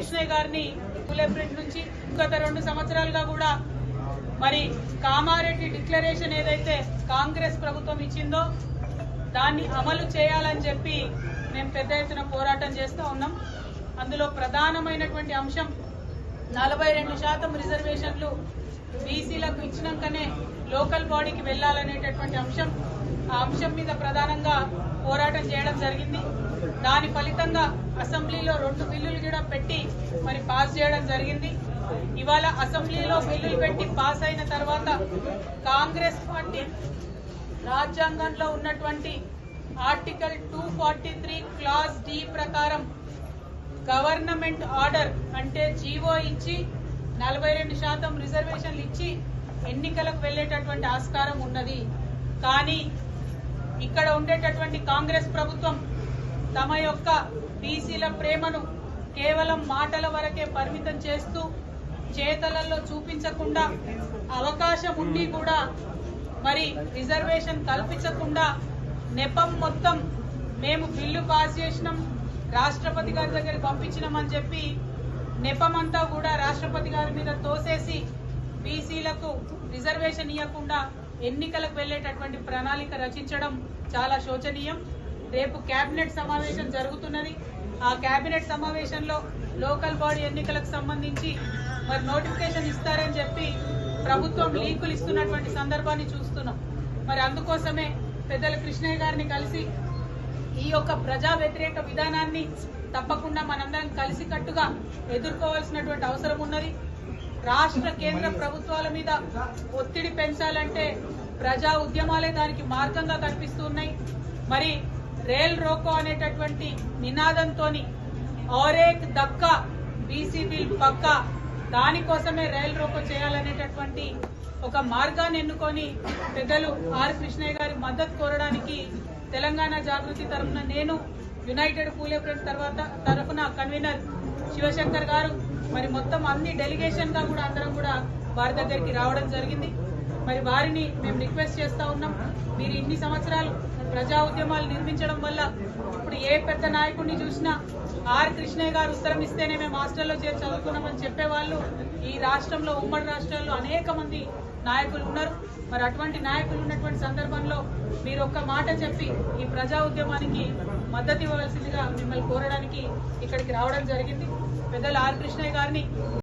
కృష్ణయ్య గారిని పూలే ప్రింట్ నుంచి గత 2 సంవత్సరాలుగా కూడా మరి కామారెడ్డి డిక్లరేషన్ ఏదైతే కాంగ్రెస్ ప్రభుత్వం ఇచ్చిందో దాన్ని అమలు చేయాలని చెప్పి మేము పెద్ద ఎత్తున పోరాటం చేస్తూ ఉన్నాం. అందులో ప్రధానమైనటువంటి అంశం 42% రిజర్వేషన్లు బీసీలకు ఇచ్చినాకనే లోకల్ బాడీకి వెళ్లాలనేటటువంటి అంశం. ఆ అంశం మీద ప్రధానంగా పోరాటం చేయడం జరిగింది. దాని ఫలితంగా అసెంబ్లీలో 2 బిల్లులు కూడా పెట్టి మరి పాస్ చేయడం జరిగింది. ఇవాళ అసెంబ్లీలో బిల్లులు పెట్టి పాస్ అయిన తర్వాత కాంగ్రెస్ పార్టీ రాజ్యాంగంలో ఉన్నటువంటి ఆర్టికల్ 243 క్లాజ్ డి ప్రకారం గవర్నమెంట్ ఆర్డర్ అంటే జీవో ఇచ్చి 42% రిజర్వేషన్లు ఇచ్చి ఎన్నికలకు వెళ్లేటటువంటి ఆస్కారం ఉన్నది. కానీ ఇక్కడ ఉండేటటువంటి కాంగ్రెస్ ప్రభుత్వం తమ యొక్క బీసీల ప్రేమను కేవలం మాటల వరకే పరిమితం చేస్తూ చేతలలో చూపించకుండా అవకాశం ఉండి కూడా మరి రిజర్వేషన్ కల్పించకుండా నెపం మొత్తం మేము బిల్లు పాస్ చేసినాం, రాష్ట్రపతి గారి దగ్గరికి పంపించినామని చెప్పి నెపమంతా కూడా రాష్ట్రపతి గారి మీద తోసేసి బీసీలకు రిజర్వేషన్ ఇవ్వకుండా ఎన్నికలకు వెళ్లేటటువంటి ప్రణాళిక రచించడం చాలా శోచనీయం. రేపు కేబినెట్ సమావేశం జరుగుతున్నది. ఆ కేబినెట్ సమావేశంలో లోకల్ బాడీ ఎన్నికలకు సంబంధించి మరి నోటిఫికేషన్ ఇస్తారని చెప్పి ప్రభుత్వం లీకులు ఇస్తున్నటువంటి సందర్భాన్ని చూస్తున్నాం. మరి అందుకోసమే పెద్దల కృష్ణయ్య గారిని కలిసి ఈ యొక్క ప్రజా వ్యతిరేక విధానాన్ని తప్పకుండా మనందరం కలిసికట్టుగా ఎదుర్కోవాల్సినటువంటి అవసరం ఉన్నది. రాష్ట్ర కేంద్ర ప్రభుత్వాల మీద ఒత్తిడి పెంచాలంటే ప్రజా ఉద్యమాలే దానికి మార్గంగా కనిపిస్తున్నాయి. మరి రేల్ రోకో అనేటటువంటి నినాదంతో ఔరేక్ దక్కా బీసీ బిల్ పక్కా దానికోసమే రైల్ రోకో చేయాలనేటటువంటి ఒక మార్గాన్ని ఎన్నుకొని పెద్దలు ఆర్ కృష్ణయ్య గారి మద్దతు కోరడానికి తెలంగాణ జాగృతి తరఫున నేను, యునైటెడ్ పూలే ఫ్రంట్ తరఫున కన్వీనర్ శివశంకర్ గారు మరి మొత్తం అన్ని డెలిగేషన్ గా కూడా అందరం కూడా వారి దగ్గరికి రావడం జరిగింది. మరి వారిని మేము రిక్వెస్ట్ చేస్తా ఉన్నాం, మీరు ఇన్ని సంవత్సరాలు ప్రజా ఉద్యమాలు నిర్మించడం వల్ల ఇప్పుడు ఏ పెద్ద నాయకుడిని చూసినా ఆర్ కృష్ణయ్య గారు ఉత్తరం ఇస్తేనే మేము హాస్టల్లో చేరి చదువుకున్నామని చెప్పేవాళ్ళు ఈ రాష్ట్రంలో ఉమ్మడి రాష్ట్రాల్లో అనేక మంది నాయకులు ఉన్నారు. మరి అటువంటి నాయకులు ఉన్నటువంటి సందర్భంలో మీరు ఒక్క మాట చెప్పి ఈ ప్రజా ఉద్యమానికి మద్దతు ఇవ్వవలసిందిగా మిమ్మల్ని కోరడానికి ఇక్కడికి రావడం జరిగింది. పెద్దలు ఆర్ కృష్ణయ్య గారిని